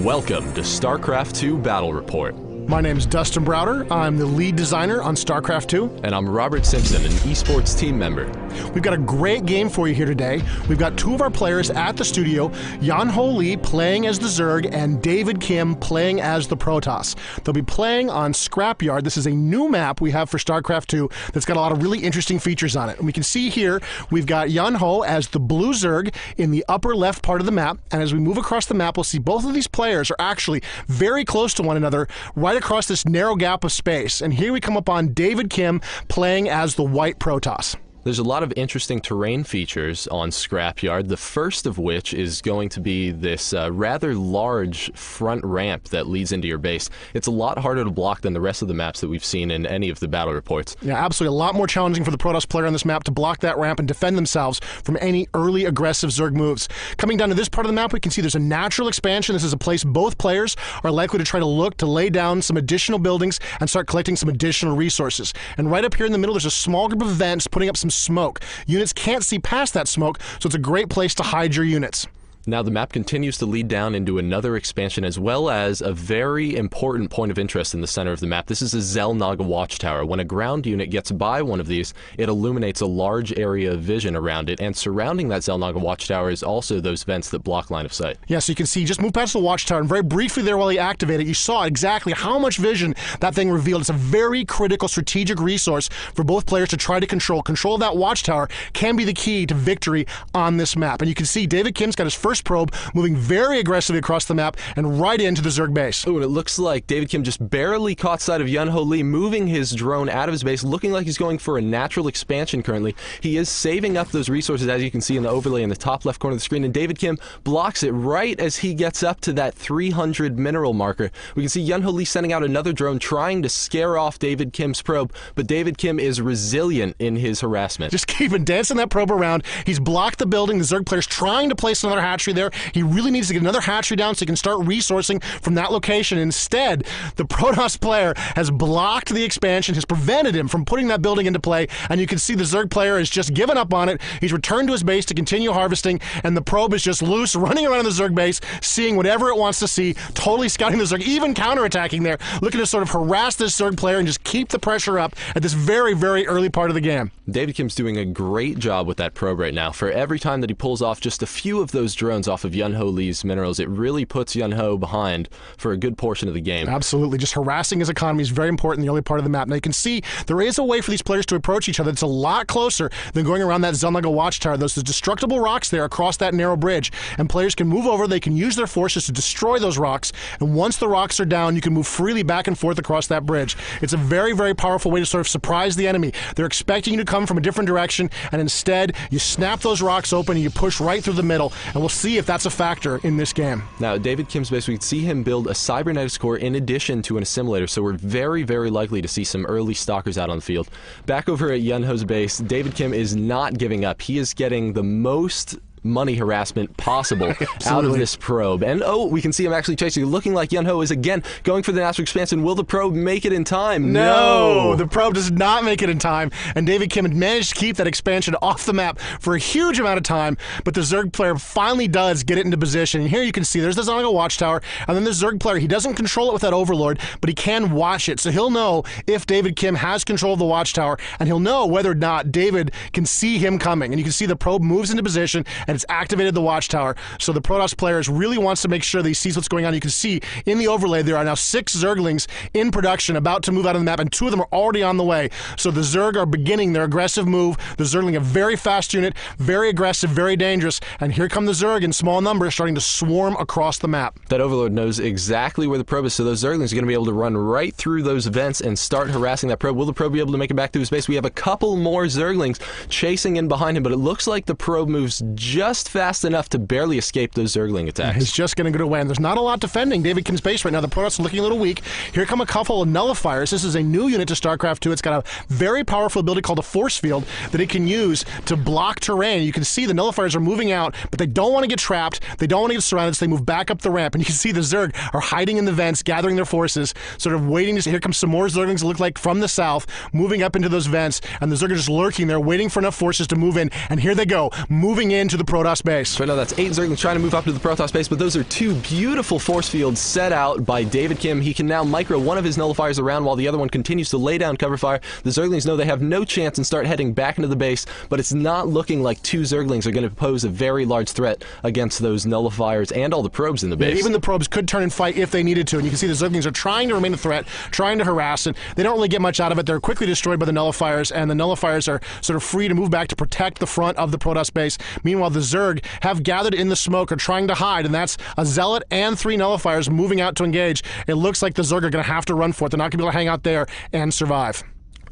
Welcome to Starcraft 2 Battle Report. My name's Dustin Browder. I'm the lead designer on Starcraft 2. And I'm Robert Simpson, an esports team member. We've got a great game for you here today. We've got two of our players at the studio, Yan-Ho Lee playing as the Zerg and David Kim playing as the Protoss. They'll be playing on Scrapyard. This is a new map we have for Starcraft 2 that's got a lot of really interesting features on it. And we can see here we've got Yan-Ho as the blue Zerg in the upper left part of the map. And as we move across the map, we'll see both of these players are actually very close to one another right across this narrow gap of space. And here we come upon David Kim playing as the white Protoss. There's a lot of interesting terrain features on Scrapyard, the first of which is going to be this rather large front ramp that leads into your base. It's a lot harder to block than the rest of the maps that we've seen in any of the battle reports. Yeah, absolutely. A lot more challenging for the Protoss player on this map to block that ramp and defend themselves from any early aggressive Zerg moves. Coming down to this part of the map, we can see there's a natural expansion. This is a place both players are likely to try to look to lay down some additional buildings and start collecting some additional resources. And right up here in the middle, there's a small group of vents putting up some smoke. Units can't see past that smoke, so it's a great place to hide your units. Now the map continues to lead down into another expansion as well as a very important point of interest in the center of the map. This is a Xel'Naga watchtower. When a ground unit gets by one of these, it illuminates a large area of vision around it, and surrounding that Xel'Naga watchtower is also those vents that block line of sight. Yeah, so you can see, just move past the watchtower, and very briefly there while you activate it, you saw exactly how much vision that thing revealed. It's a very critical strategic resource for both players to try to control. Control of that watchtower can be the key to victory on this map. And you can see David Kim's got his first probe moving very aggressively across the map and right into the Zerg base. Oh, and it looks like David Kim just barely caught sight of Yan-Ho Lee moving his drone out of his base, looking like he's going for a natural expansion currently. He is saving up those resources, as you can see in the overlay in the top left corner of the screen, and David Kim blocks it right as he gets up to that 300 mineral marker. We can see Yan-Ho Lee sending out another drone trying to scare off David Kim's probe, but David Kim is resilient in his harassment. Just keeping dancing that probe around. He's blocked the building. The Zerg player's trying to place another hatchery there. He really needs to get another hatchery down so he can start resourcing from that location. Instead, the Protoss player has blocked the expansion, has prevented him from putting that building into play, and you can see the Zerg player has just given up on it. He's returned to his base to continue harvesting, and the probe is just loose, running around the Zerg base, seeing whatever it wants to see, totally scouting the Zerg, even counterattacking there, looking to sort of harass this Zerg player and just keep the pressure up at this very, very early part of the game. David Kim's doing a great job with that probe right now. For every time that he pulls off just a few of those drones off of Yan-Ho Lee's minerals, it really puts Yan-Ho behind for a good portion of the game. Absolutely. Just harassing his economy is very important in the early part of the map. Now you can see there is a way for these players to approach each other that's a lot closer than going around that Xel'Naga watchtower. There's the destructible rocks there across that narrow bridge, and players can move over. They can use their forces to destroy those rocks, and once the rocks are down, you can move freely back and forth across that bridge. It's a very, very powerful way to sort of surprise the enemy. They're expecting you to come from a different direction, and instead you snap those rocks open and you push right through the middle, and we'll see if that's a factor in this game. Now, David Kim's base, we can see him build a cybernetics core in addition to an assimilator, so we're very, very likely to see some early stalkers out on the field. Back over at Yan-Ho's base, David Kim is not giving up. He is getting the most money harassment possible out of this probe. And oh, we can see him actually chasing, looking like Yan-Ho is again going for the natural expansion. Will the probe make it in time? No! The probe does not make it in time, and David Kim had managed to keep that expansion off the map for a huge amount of time, but the Zerg player finally does get it into position. And here you can see there's the Xel'Naga watchtower, and then the Zerg player, he doesn't control it with that overlord, but he can watch it. So he'll know if David Kim has control of the watchtower, and he'll know whether or not David can see him coming. And you can see the probe moves into position, and it's activated the watchtower. So the Protoss players really wants to make sure that he sees what's going on. You can see in the overlay there are now 6 Zerglings in production about to move out of the map, and 2 of them are already on the way. So the Zerg are beginning their aggressive move. The Zergling, a very fast unit, very aggressive, very dangerous, and here come the Zerg in small numbers starting to swarm across the map. That overlord knows exactly where the probe is, so those Zerglings are going to be able to run right through those vents and start harassing that probe. Will the probe be able to make it back to his base? We have a couple more Zerglings chasing in behind him, but it looks like the probe moves just fast enough to barely escape those Zergling attacks. He's just going to get away, and there's not a lot defending David Kim's base right now. The Protoss are looking a little weak. Here come a couple of nullifiers. This is a new unit to StarCraft 2. It's got a very powerful ability called a force field that it can use to block terrain. You can see the nullifiers are moving out, but they don't want to get trapped. They don't want to get surrounded, so they move back up the ramp. And you can see the Zerg are hiding in the vents, gathering their forces, sort of waiting to see. Here come some more Zerglings that look like from the south, moving up into those vents, and the Zerg are just lurking there, waiting for enough forces to move in. And here they go, moving into the Protoss base. So now that's 8 Zerglings trying to move up to the Protoss base, but those are 2 beautiful force fields set out by David Kim. He can now micro one of his nullifiers around while the other one continues to lay down cover fire. The Zerglings know they have no chance and start heading back into the base, but it's not looking like 2 Zerglings are going to pose a very large threat against those nullifiers and all the probes in the base. Yeah, even the probes could turn and fight if they needed to, and you can see the Zerglings are trying to remain a threat, trying to harass, and they don't really get much out of it. They're quickly destroyed by the nullifiers, and the nullifiers are sort of free to move back to protect the front of the Protoss base. Meanwhile, the Zerg have gathered in the smoke, are trying to hide, and that's a Zealot and 3 nullifiers moving out to engage. It looks like the Zerg are going to have to run for it. They're not going to be able to hang out there and survive.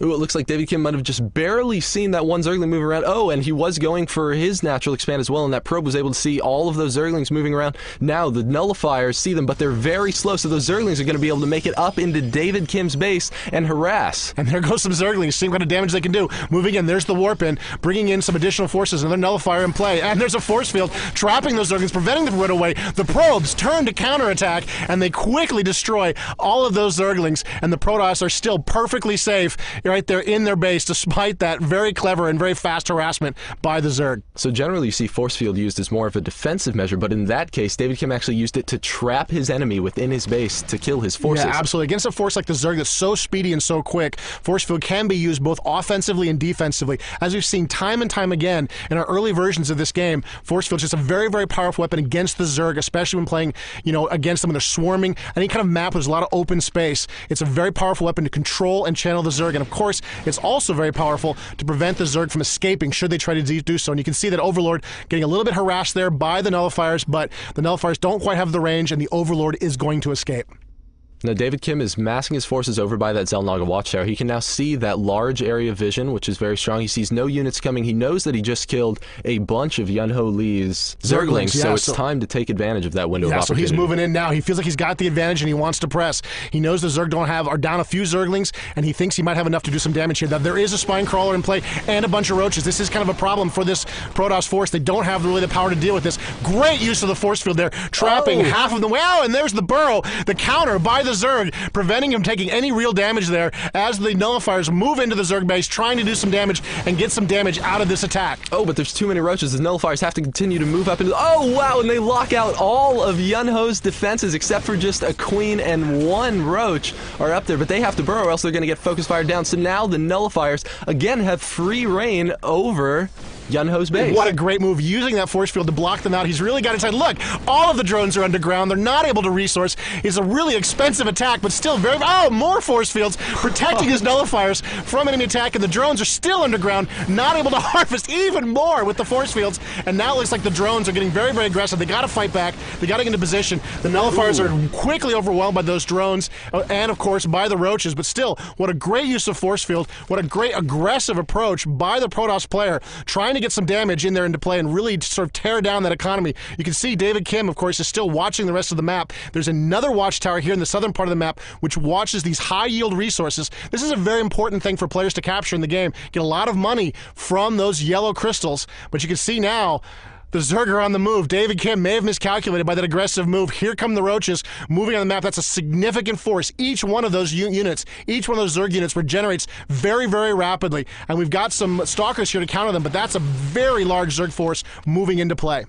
Ooh, it looks like David Kim might have just barely seen that one Zergling move around. Oh, and he was going for his natural expand as well, and that probe was able to see all of those Zerglings moving around. Now the nullifiers see them, but they're very slow, so those Zerglings are going to be able to make it up into David Kim's base and harass. And there goes some Zerglings, seeing what kind of damage they can do. Moving in, there's the warp in, bringing in some additional forces, another nullifier in play, and there's a force field trapping those Zerglings, preventing them from running away. The probes turn to counterattack, and they quickly destroy all of those Zerglings, and the Protoss are still perfectly safe right there in their base, despite that very clever and very fast harassment by the Zerg. So generally you see force field used as more of a defensive measure, but in that case, David Kim actually used it to trap his enemy within his base to kill his forces. Yeah, absolutely. Against a force like the Zerg that's so speedy and so quick, force field can be used both offensively and defensively. As we've seen time and time again in our early versions of this game, force field is just a very, very powerful weapon against the Zerg, especially when playing, against them when they're swarming. Any kind of map with a lot of open space, it's a very powerful weapon to control and channel the Zerg, and of course, it's also very powerful to prevent the Zerg from escaping should they try to do so. And you can see that Overlord getting a little bit harassed there by the nullifiers, but the nullifiers don't quite have the range, and the Overlord is going to escape. Now, David Kim is massing his forces over by that Xel'Naga watchtower. He can now see that large area of vision, which is very strong. He sees no units coming. He knows that he just killed a bunch of Yun-Ho Lee's Zerglings, so it's time to take advantage of that window of opportunity. So he's moving in now. He feels like he's got the advantage, and he wants to press. He knows the Zerg are down a few Zerglings, and he thinks he might have enough to do some damage here. That there is a Spine Crawler in play and a bunch of Roaches. This is kind of a problem for this Protoss force. They don't have really the power to deal with this. Great use of the force field there, trapping half of them. Wow, and there's the burrow, the counter by the Zerg, preventing him taking any real damage there as the nullifiers move into the Zerg base, trying to do some damage and get some damage out of this attack. Oh, but there's too many Roaches. The nullifiers have to continue to move up into oh, wow, and they lock out all of Yun-Ho's defenses except for just a Queen and 1 Roach are up there, but they have to burrow or else they're going to get focus fired down. So now the nullifiers, again, have free reign over Yun-Ho's base. What a great move, using that force field to block them out. He's really got inside. Look, all of the drones are underground. They're not able to resource. It's a really expensive attack, but still very... Oh, more force fields protecting his nullifiers from enemy attack, and the drones are still underground, not able to harvest even more with the force fields. And now it looks like the drones are getting very, very aggressive. They got to fight back. They got to get into position. The nullifiers are quickly overwhelmed by those drones, and of course by the Roaches. But still, what a great use of force field. What a great aggressive approach by the Protoss player, trying to get some damage in there into play and really sort of tear down that economy. You can see David Kim, of course, is still watching the rest of the map. There's another watchtower here in the southern part of the map which watches these high-yield resources. This is a very important thing for players to capture in the game. Get a lot of money from those yellow crystals, but you can see now the Zerg are on the move. David Kim may have miscalculated by that aggressive move. Here come the Roaches moving on the map. That's a significant force. Each one of those units, each one of those Zerg units regenerates very, very rapidly. And we've got some Stalkers here to counter them, but that's a very large Zerg force moving into play.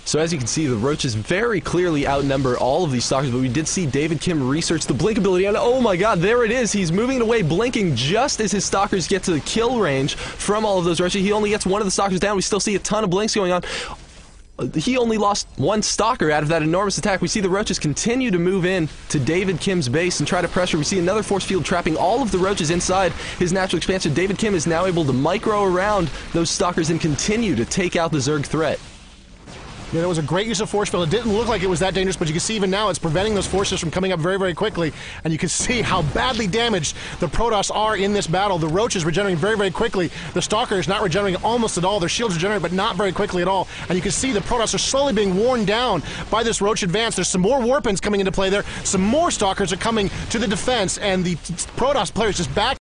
So as you can see, the Roaches very clearly outnumber all of these Stalkers, but we did see David Kim research the blink ability, and oh my god, there it is! He's moving it away, blinking just as his Stalkers get to the kill range from all of those Roaches. He only gets one of the Stalkers down. We still see a ton of blinks going on. He only lost 1 Stalker out of that enormous attack. We see the Roaches continue to move in to David Kim's base and try to pressure. We see another force field trapping all of the Roaches inside his natural expansion. David Kim is now able to micro around those Stalkers and continue to take out the Zerg threat. Yeah, that was a great use of force field. It didn't look like it was that dangerous, but you can see even now it's preventing those forces from coming up very, very quickly. And you can see how badly damaged the Protoss are in this battle. The Roaches regenerating very, very quickly. The Stalkers not regenerating almost at all. Their shields regenerate, but not very quickly at all. And you can see the Protoss are slowly being worn down by this Roach advance. There's some more Warpins coming into play there. Some more Stalkers are coming to the defense, and the Protoss players just back